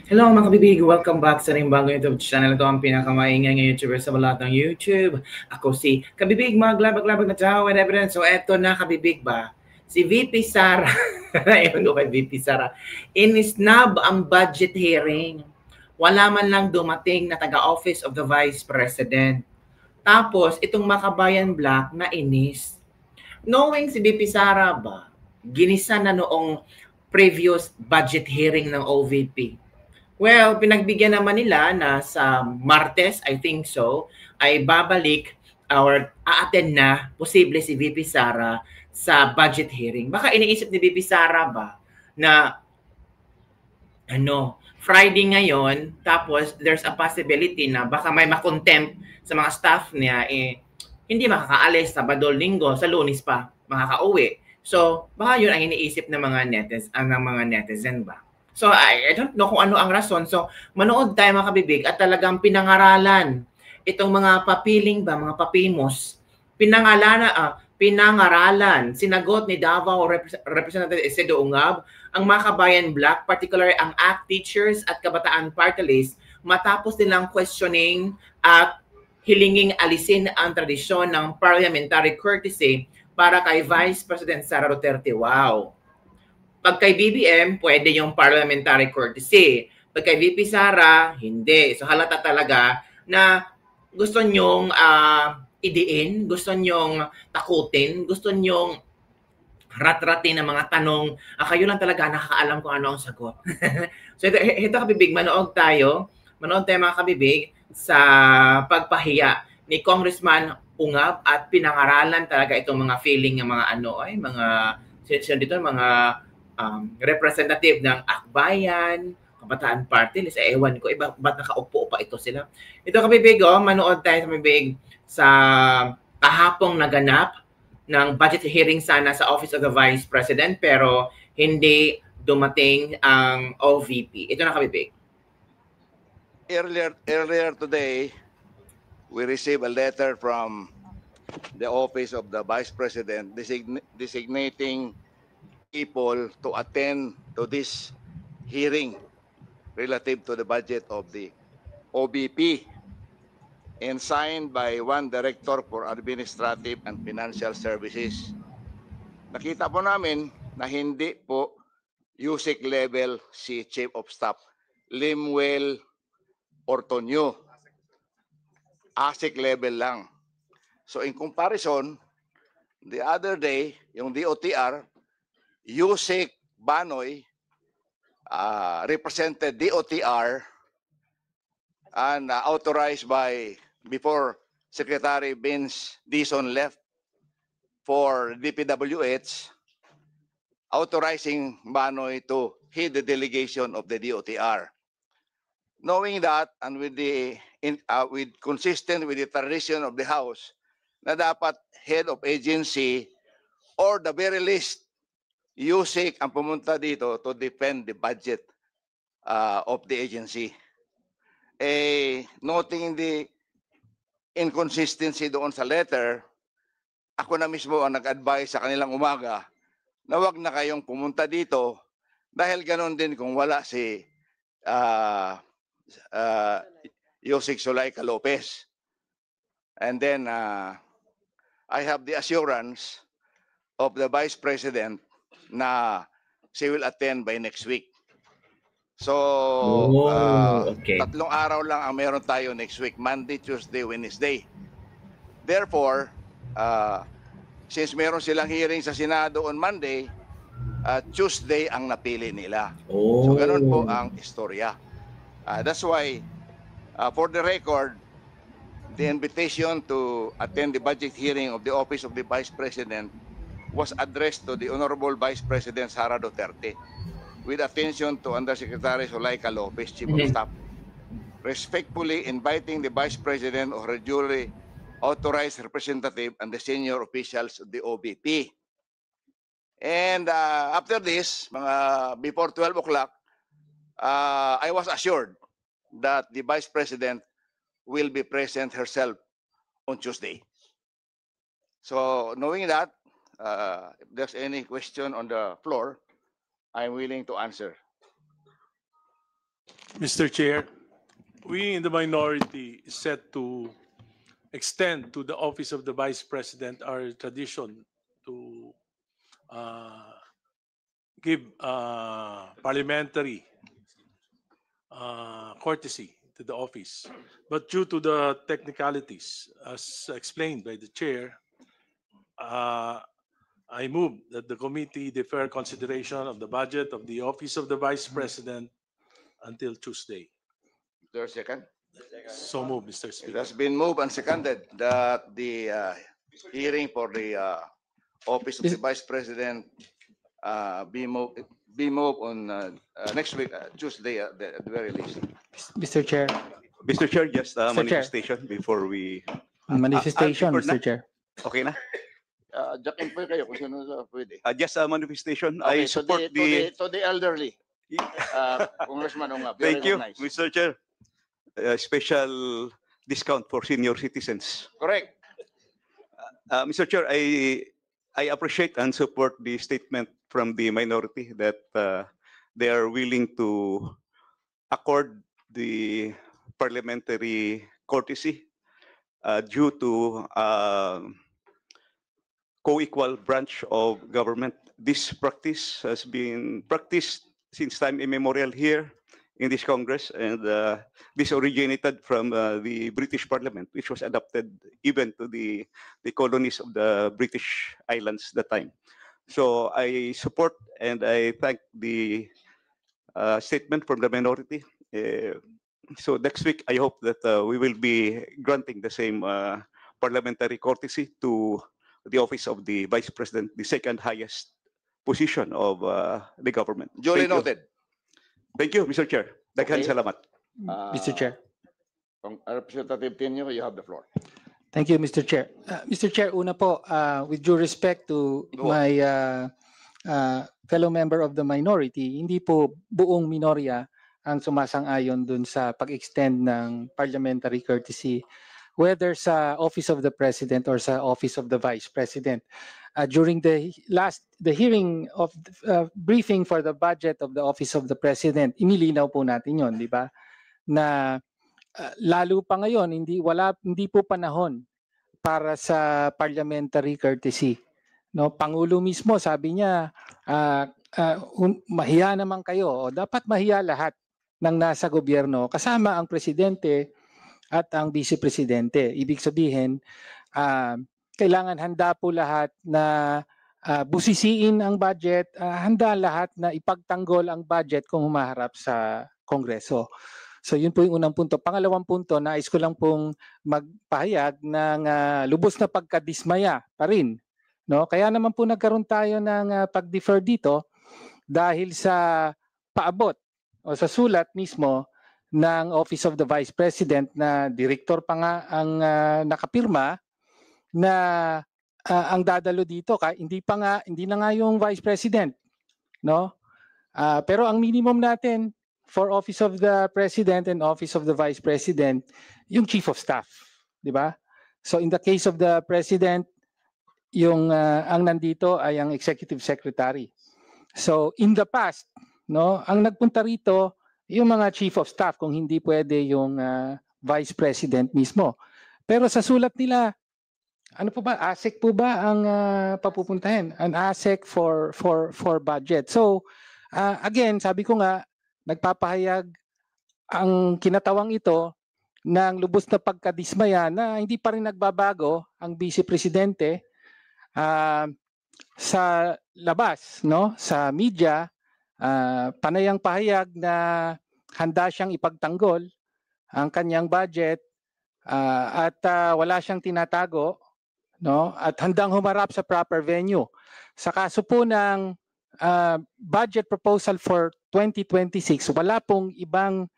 Hello mga kabibig! Welcome back sa ring bagong YouTube channel. Ito ang pinakamaingay ng YouTuber sa balat ng YouTube. Ako si Kabibig, maglabag-labag na tao and evidence. So eto na kabibig ba? Si VP Sara, ewan ko kay VP Sara, in-snub ang budget hearing. Wala man lang dumating na taga-office of the Vice President. Tapos, itong Makabayan Black na inis. Knowing si VP Sara ba, ginisa na noong previous budget hearing ng OVP. Well, pinagbigyan naman nila na sa Martes, I think so, ay babalik or a-attend na posible si VP Sara sa budget hearing. Baka iniisip ni VP Sara ba na Friday ngayon, tapos there's a possibility na baka may makontempt sa mga staff niya, hindi makakaalis sa Sabado, Linggo, sa Lunes pa makakauwi. So, baka yun ang iniisip ng mga netizen ba? So, I don't know kung ano ang rason. So, manood tayo mga kabibig at talagang pinangaralan itong mga papiling ba, mga papimos, pinangaralan, sinagot ni Davao Representative Isidro Ungab ang Makabayan Black, particularly ang ACT Teachers at Kabataan Party List, matapos nilang questioning at hilinging alisin ang tradisyon ng parliamentary courtesy para kay Vice President Sara Duterte. Wow! Pag kay BBM, pwede yung parliamentary courtesy. Pag kay VP Sara, hindi. So halata talaga na gusto nyong idiin, gusto nyong takutin, gusto nyong rat-ratin ng mga tanong. Kayo lang talaga nakakaalam kung ano ang sagot. So ito kabibig, manood tayo mga kabibig sa pagpahiya ni Congressman Ungab at pinangaralan talaga itong mga feeling ng mga mga representative ng Akbayan, Kabataan Party List. Ewan ko, ba't nakaupo pa ito sila? Ito kabibig, manood tayo sa kabibig sa kahapong naganap ng budget hearing sana sa Office of the Vice President pero hindi dumating ang OVP. Ito na kabibig. Earlier today, we received a letter from the Office of the Vice President designating people to attend to this hearing relative to the budget of the OBP and signed by one Director for Administrative and Financial Services. Nakita po namin na hindi po USIC level si Chief of Staff Limwell Ortonio. ASIC level lang. So in comparison, the other day, yung DOTR, USIC Banoy represented DOTR and authorized by before Secretary Vince Dizon left for DPWH, authorizing Banoy to head the delegation of the DOTR. Knowing that and with consistent with the tradition of the House na dapat head of agency or the very least USIC ang pumunta dito to defend the budget of the agency. Noting the inconsistency doon sa letter, ako na mismo ang nag-advise sa kanilang umaga na wag na kayong pumunta dito dahil ganon din kung wala si Yusik Zulaika Lopez. And then I have the assurance of the Vice President na she will attend by next week. So, okay. 3 araw lang ang meron tayo next week, Monday, Tuesday, Wednesday. Therefore, since meron silang hearing sa Senado on Monday, Tuesday ang napili nila. So, ganun po ang istorya. That's why, for the record, the invitation to attend the budget hearing of the Office of the Vice President was addressed to the Honorable Vice President Sara Duterte with attention to Undersecretary Zulaika Lopez, Chief of Staff, respectfully inviting the Vice President or her duly authorized representative and the senior officials of the OBP. And after this, before 12 o'clock, I was assured that the Vice President will be present herself on Tuesday. So knowing that, if there's any question on the floor, I'm willing to answer. Mr. Chair, we in the minority is set to extend to the office of the Vice President our tradition to give parliamentary courtesy to the office. But due to the technicalities, as explained by the chair, I move that the committee defer consideration of the budget of the office of the Vice President until Tuesday. Is there a second? So move, Mr. It Speaker. has been moved and seconded that the hearing for the office of the Vice President be moved on next week, Tuesday at the very least. Mr. Chair, Mr. Chair, just Chair. manifestation before we... manifestation, prefer na? Mr. Chair. Okay na? Jack-in po kayo kung sino pwede. Just a manifestation. Okay, I support to the elderly. Congressman Ongab, you're Thank you, recognized. Mr. Chair. Special discount for senior citizens. Correct. Mr. Chair, I appreciate and support the statement from the minority that they are willing to accord the parliamentary courtesy due to co-equal branch of government. This practice has been practiced since time immemorial here in this Congress, and this originated from the British Parliament, which was adopted even to the colonies of the British Islands that time. So I support and I thank the statement from the minority. So next week, I hope that we will be granting the same parliamentary courtesy to the office of the Vice President, the second highest position of the government. Duly Thank you. noted. Thank you, Mr. Chair. Daghan Okay. salamat. Mr. Chair. Representative Tenyo, you have the floor. Thank you, Mr. Chair. Mr. Chair, una po, with due respect to Go on. my fellow member of the minority, hindi po buong minorya ang sumasang-ayon dun sa pag-extend ng parliamentary courtesy, whether sa Office of the President or sa Office of the Vice President. During the hearing of briefing for the budget of the Office of the President, inilinaw po natin yon, di ba? Na lalo pa ngayon, hindi po panahon para sa parliamentary courtesy. No, Pangulo mismo sabi niya, mahiya naman kayo, o dapat mahiya lahat ng nasa gobyerno kasama ang presidente at ang vice presidente. Ibig sabihin, kailangan handa po lahat na busisiin ang budget, handa lahat na ipagtanggol ang budget kung humaharap sa Kongreso. So yun po yung unang punto. Pangalawang punto, nais ko lang pong magpahayag ng lubos na pagkadismaya pa rin. No? Kaya naman po nagkaroon tayo ng pag-defer dito dahil sa paabot o sa sulat mismo ng Office of the Vice President na direktor pa nga ang nakapirma na ang dadalo dito hindi na nga yung Vice President, no? Pero ang minimum natin for Office of the President and Office of the Vice President yung Chief of Staff, di ba? So in the case of the President, yung ang nandito ay ang Executive Secretary. So in the past, no, ang nagpunta rito yung mga Chief of Staff kung hindi pwede yung Vice President mismo. Pero sa sulat nila, ano po ba? ASEC po ba ang papupuntahin? An ASEC for budget. So, again, sabi ko nga, nagpapahayag ang kinatawang ito ng lubos na pagkadismaya na hindi pa rin nagbabago ang Vice Presidente sa labas, no? Sa media, panayang pahayag na handa siyang ipagtanggol ang kanyang budget at wala siyang tinatago, no? At handang humarap sa proper venue. Sa kaso po ng budget proposal for 2026, wala pong ibang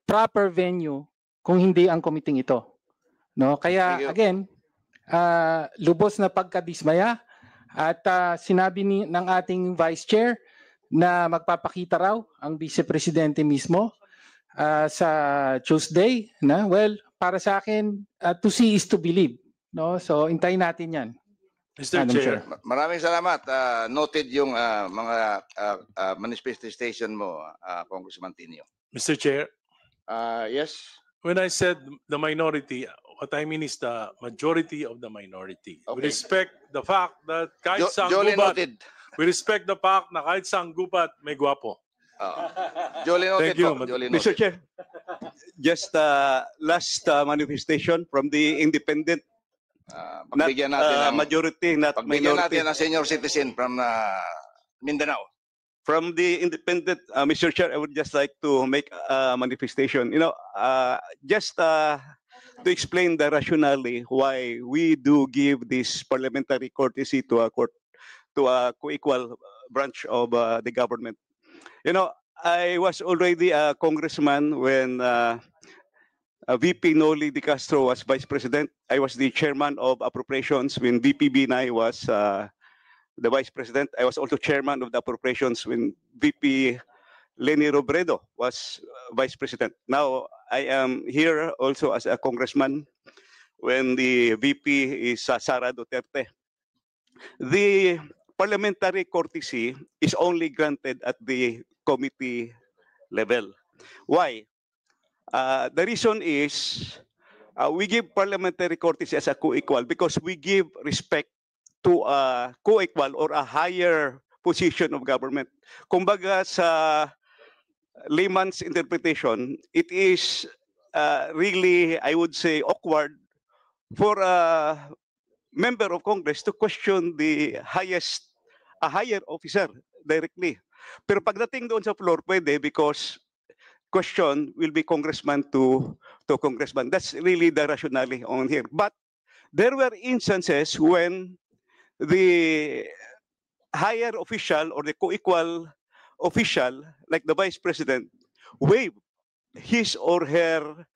proper venue kung hindi ang committee ito. No? Kaya again, lubos na pagkadismaya at sinabi ng ating Vice Chair na magpapakita raw ang Vice Presidente mismo sa Tuesday. Na? Well, para sa akin, to see is to believe. No? So, hintayin natin yan. Mr. Madam Chair, Maraming salamat. Noted yung mga manifestation mo, Congressman Tinio. Mr. Chair, Yes. when I said the minority, what I mean is the majority of the minority. We Okay. respect the fact that kahit sa Duly gubat, noted. we respect the fact na kahit sa gubat may gwapo. Duly noted Thank you, po. Duly Mr. noted. Chair, just last manifestation from the independent, not Pagbigyan natin ng majority, not pagbigyan minority. natin ng senior citizen from Mindanao. From the independent, Mr. Chair, I would just like to make a manifestation. Just to explain the rationale why we do give this parliamentary courtesy to a co-equal branch of the government. I was already a congressman when VP Noli De Castro was vice president. I was the chairman of appropriations when VP Binay was the vice president. I was also chairman of the appropriations when VP Leni Robredo was vice president. Now I am here also as a congressman when the VP is Sara Duterte. The parliamentary courtesy is only granted at the committee level. Why? The reason is we give parliamentary courtesy as a co-equal because we give respect to a co-equal or a higher position of government. Kumbaga sa layman's interpretation, it is really, I would say, awkward for a member of Congress to question a higher officer directly. Pero pagdating doon sa floor, pwede because question will be congressman to congressman. That's really the rationale on here. But there were instances when the higher official or the co-equal official, like the vice president, waived his or her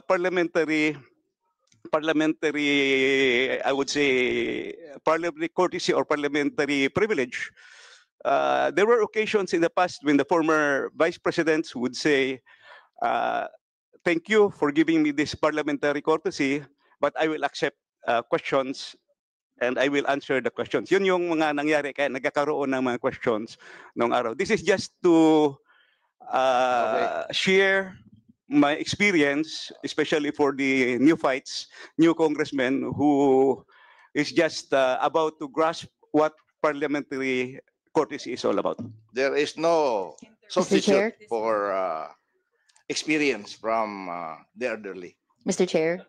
parliamentary, I would say, parliamentary courtesy or parliamentary privilege. There were occasions in the past when the former vice presidents would say, thank you for giving me this parliamentary courtesy, but I will accept questions and I will answer the questions. Yun yung mga nangyari kaya nagkakaroon ng mga questions nung araw. This is just to share my experience, especially for the new congressmen who is just about to grasp what parliamentary courtesy is all about. There is no Mr. Chair? substitute for experience from the elderly. Mr. Chair.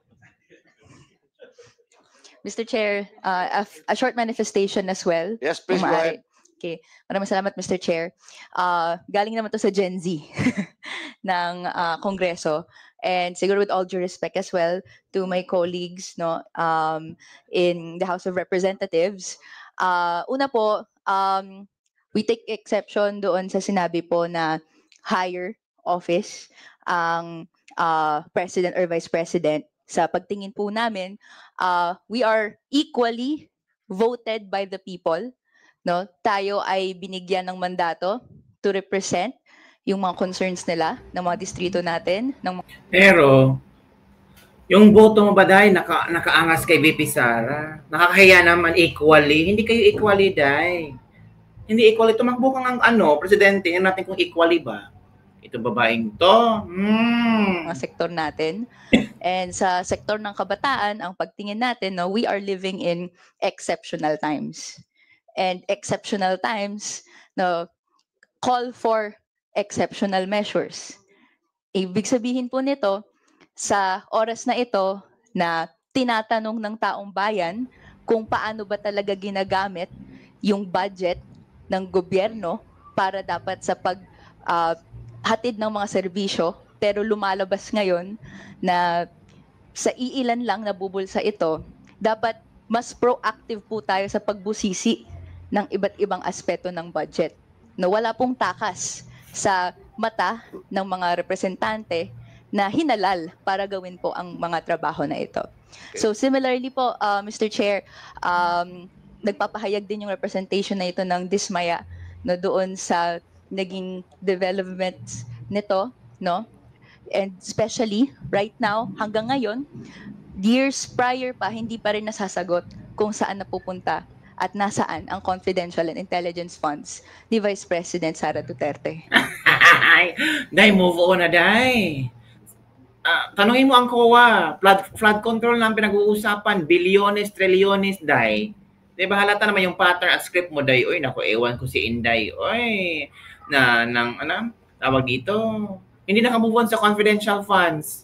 Mr. Chair, a short manifestation as well. Yes, please Kung go maaari. ahead. Okay. Maraming salamat, Mr. Chair. Galing naman to sa Gen Z ng Kongreso. And siguro with all due respect as well to my colleagues in the House of Representatives. Una po, we take exception doon sa sinabi po na higher office ang president or vice president. Sa pagtingin po namin, we are equally voted by the people. No? Tayo ay binigyan ng mandato to represent yung mga concerns nila ng mga distrito natin. Pero, yung boto mo ba dahil nakaangas kay VP Sara? Nakakahiya naman equally. Hindi kayo equally dahil. Hindi equally. Tumakbo kang presidente. Yan natin kung equally ba. Ito babaeng to. Mga sektor natin. And sa sektor ng kabataan, ang pagtingin natin, we are living in exceptional times. And exceptional times call for exceptional measures. Ibig sabihin po nito, sa oras na ito na tinatanong ng taong bayan kung paano ba talaga ginagamit yung budget ng gobyerno para dapat sa paghatid ng mga serbisyo, pero lumalabas ngayon na sa iilan lang nabubulsa ito, dapat mas proactive po tayo sa pagbusisi ng iba't ibang aspeto ng budget. Wala pong takas sa mata ng mga representante na hinalal para gawin po ang mga trabaho na ito. So similarly po, Mr. Chair, nagpapahayag din yung representation na ito ng dismaya doon sa naging developments nito, and especially right now, hanggang ngayon, years prior pa, hindi pa rin nasasagot kung saan napupunta at nasaan ang confidential and intelligence funds ni Vice President Sara Duterte. Day, move on na, Day. Tanungin mo ang COA, flood control na ang pinag-uusapan, bilyones, trilyones, Day. Diba halata naman yung pattern at script mo, Day. Uy, naku, ewan ko si Inday. Uy, tawag dito. Hindi nakamove on sa confidential funds.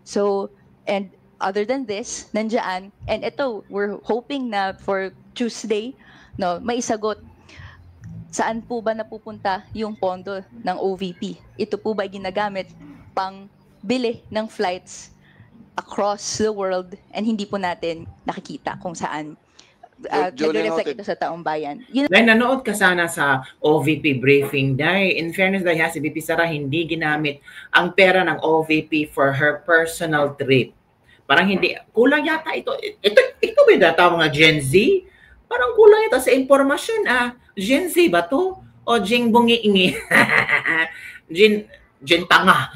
So, and other than this, nandiyan, and ito, we're hoping na for Tuesday, no, may isagot saan po ba napupunta yung pondo ng OVP. Ito po ba ginagamit pang bili ng flights across the world and hindi po natin nakikita kung saan nagre-reflect ito sa taong bayan. Dahil nanood ka sana sa OVP briefing, dahil in fairness dahil si VP Sara hindi ginamit ang pera ng OVP for her personal trip. Parang hindi, kulang yata ito. Ito ba yung datawag nga Gen Z? Parang kulang ito sa impormasyon. Gen Z ba to? O Jing Bungi-ingi? Gen Tanga?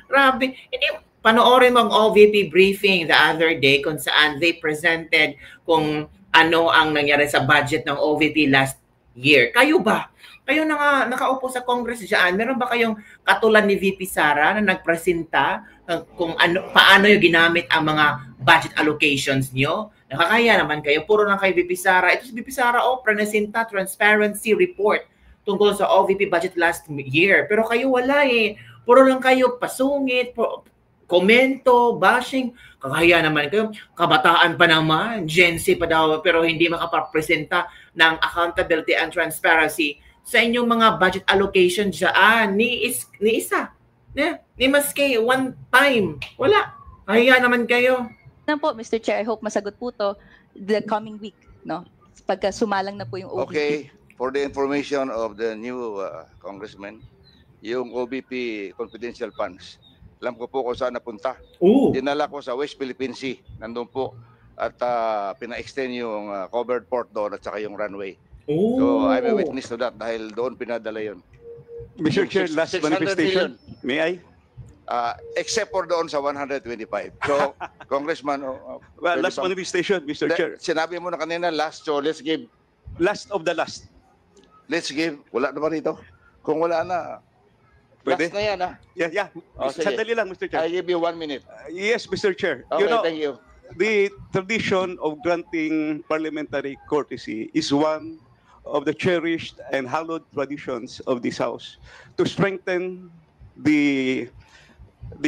Grabe. Hindi, panoorin mo ang OVP briefing the other day kung saan they presented kung ano ang nangyari sa budget ng OVP last year. Kayo ba? Kayo na nakaupo sa Congress dyan, meron ba kayong katulad ni VP Sara na nagpresenta kung paano yung ginamit ang mga budget allocations nyo? Nakakaya naman kayo, puro lang kay VP Sara. Ito si VP Sara, presenta transparency report tungkol sa OVP budget last year. Pero kayo wala eh. Puro lang kayo pasungit, komento, bashing. Kakaya naman kayo, kabataan pa naman, Gen Z pa daw, pero hindi makapapresenta ng accountability and transparency sa inyong mga budget allocation dyan. Ni isa. Ni maski one time. Wala. Kakaya naman kayo. Po, Mr. Chair, I hope masagot po to the coming week, no? Pagka sumalang na po yung OVP. Okay, for the information of the new congressman, yung OVP confidential funds, alam ko po kung saan napunta. Dinala ko sa West Philippine Sea, nandun po, at pina-extend yung covered port doon at saka yung runway. So I'm a witness to that dahil doon pinadala yun. Mr. Chair, last 600 manifestation. million. May I? Except for doon sa 125. So, Congressman, Well, last manifestation, Mr. Chair. Sinabi mo na kanina last, so let's give. Last of the last. Let's give. Wala na ba rito? Kung wala na, Pwede? last na yan Yeah. sige. Sandali lang, Mr. Chair. I give you 1 minute. Yes, Mr. Chair. Okay, thank you. The tradition of granting parliamentary courtesy is one of the cherished and hallowed traditions of this House to strengthen the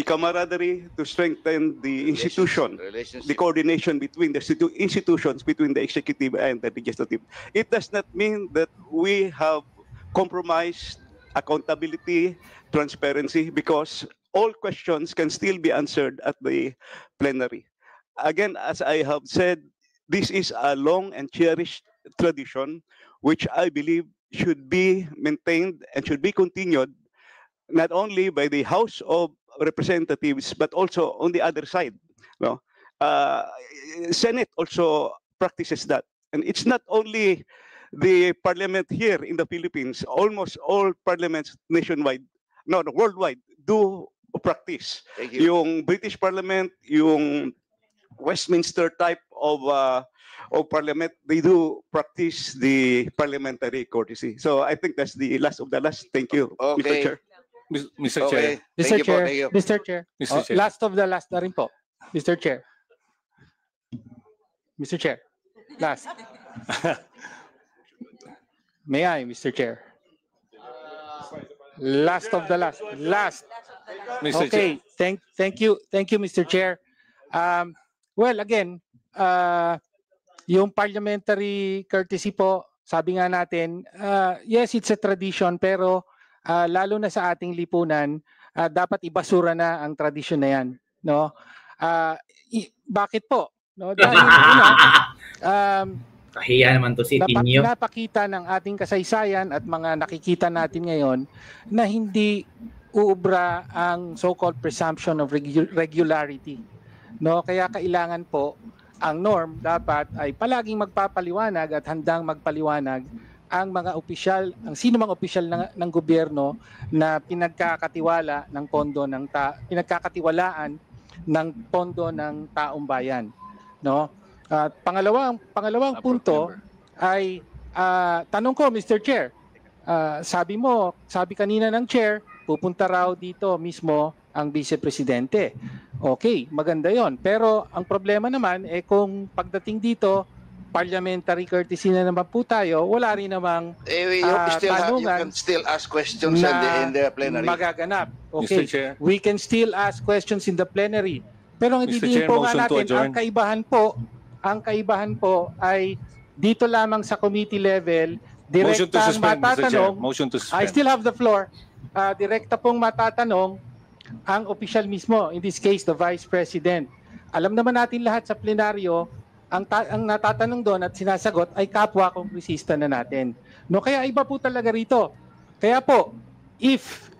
camaraderie, to strengthen the institution, the coordination between the institutions, between the executive and the legislative. It does not mean that we have compromised accountability, transparency, because all questions can still be answered at the plenary. Again, as I have said, this is a long and cherished tradition, which I believe should be maintained and should be continued, not only by the House of Representatives, but also on the other side. No? Senate also practices that. And it's not only the parliament here in the Philippines, almost all parliaments nationwide, worldwide, do practice. Thank you. Yung British Parliament, yung Westminster type of parliament, they do practice the parliamentary courtesy. So I think that's the last of the last. Thank you, Mr. Okay. Chair. Mr. Chair. Mr. Chair, Thank you. Mr. Chair. Mr. Chair. Last of the last na rin po. Mr. Chair. Mr. Chair. Last. May I, Mr. Chair? Last of the last. Last. Mr. Okay. Thank you, Mr. Chair. Well, again, yung parliamentary courtesy po, sabi nga natin, yes, it's a tradition, pero lalo na sa ating lipunan, dapat ibasura na ang tradisyon na yan, no? Bakit po? No, dahil Kahiya naman to si Tinyo. napakita ng ating kasaysayan at mga nakikita natin ngayon na hindi uubra ang so-called presumption of regularity. No, kaya kailangan po ang norm dapat ay palaging magpapaliwanag at handang magpaliwanag ang mga opisyal, ang sino mang opisyal ng gobyerno na pinagkakatiwalaan ng pondo ng taong bayan, no? At pangalawang punto ay tanong ko, Mr. Chair. Sabi kanina ng chair, pupunta raw dito mismo ang Vice Presidente. Okay, maganda yon. Pero ang problema naman, kung pagdating dito, parliamentary courtesy na naman po tayo, wala rin namang You can still ask questions in the plenary. Magaganap. Mr. Okay, Chair. we can still ask questions in the plenary. Pero ang Mr. ididiin Chair, po nga motion to natin, adjourn. ang kaibahan po ay dito lamang sa committee level, Motion to direktang suspend, Mr. Chair. matatanong. Motion to I suspend. still have the floor. Direkta pong matatanong ang official mismo, in this case, the Vice President. Alam naman natin lahat sa plenaryo, ang natatanong doon at sinasagot ay kapwa kongresista na natin. No, kaya iba po talaga rito. Kaya po, if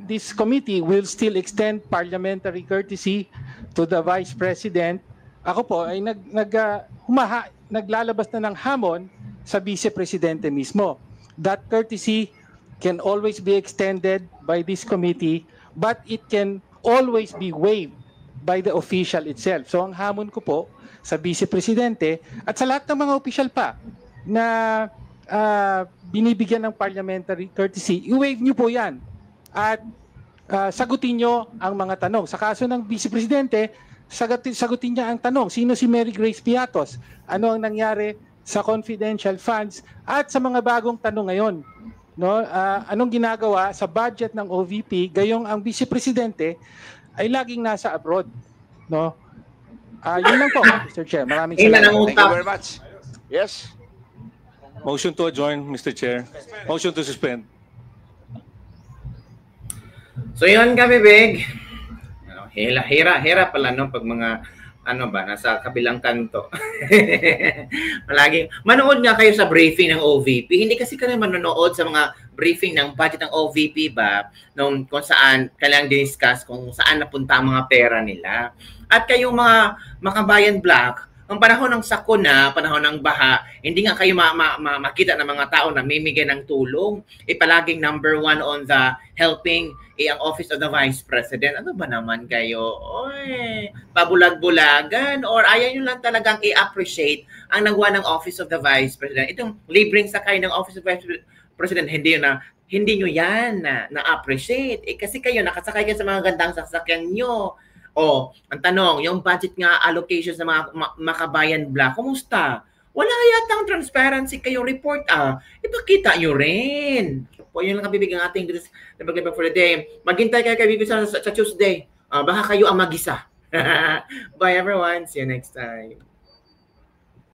this committee will still extend parliamentary courtesy to the Vice President, ako po ay naglalabas na ng hamon sa Vice Presidente mismo. That courtesy can always be extended by this committee, but it can always be waived by the official itself. So ang hamon ko po sa Vice Presidente at sa lahat ng mga official pa na binibigyan ng parliamentary courtesy, i-waive nyo po yan at sagutin nyo ang mga tanong. Sa kaso ng Vice Presidente, sagutin niya ang tanong, sino si Mary Grace Piatos? Ano ang nangyari sa confidential funds? At sa mga bagong tanong ngayon, no, anong ginagawa sa budget ng OVP gayong ang Vice Presidente ay laging nasa abroad, no? Yun lang po, Mr. Chair. Maraming salamat. Thank you very much. Yes. Motion to adjourn, Mr. Chair. Motion to suspend. So yun kami, Big. Hira pala no pag mga nasa kabilang kanto. Palagi manood nga kayo sa briefing ng OVP. Hindi kasi kayo manonood sa mga briefing ng budget ng OVP ba kung saan kailangang discuss kung saan napunta ang mga pera nila. At kayong mga makabayan black, ang panahon ng sakuna, panahon ng baha, hindi nga kayo makita ng mga tao na mimigay ng tulong. Palaging number 1 on the helping ang Office of the Vice President. Ano ba naman kayo? Oy, pabulag-bulagan or ayaw nyo lang talagang i-appreciate ang nagawa ng Office of the Vice President. Itong libreng sakay ng Office of the Vice President, hindi nyo yan na-appreciate. Kasi kayo, nakasakay kayo sa mga gandang sasakyan nyo. Ang tanong, yung budget nga allocation sa mga makabayan black, kumusta? Wala yatang transparency kayo report ipakita nyo rin. Po, yun lang kabibig ang ating Libre for the Day. Maghintay kayo kabibig sa Tuesday. Baka kayo ang mag-isa. Bye everyone. See you next time.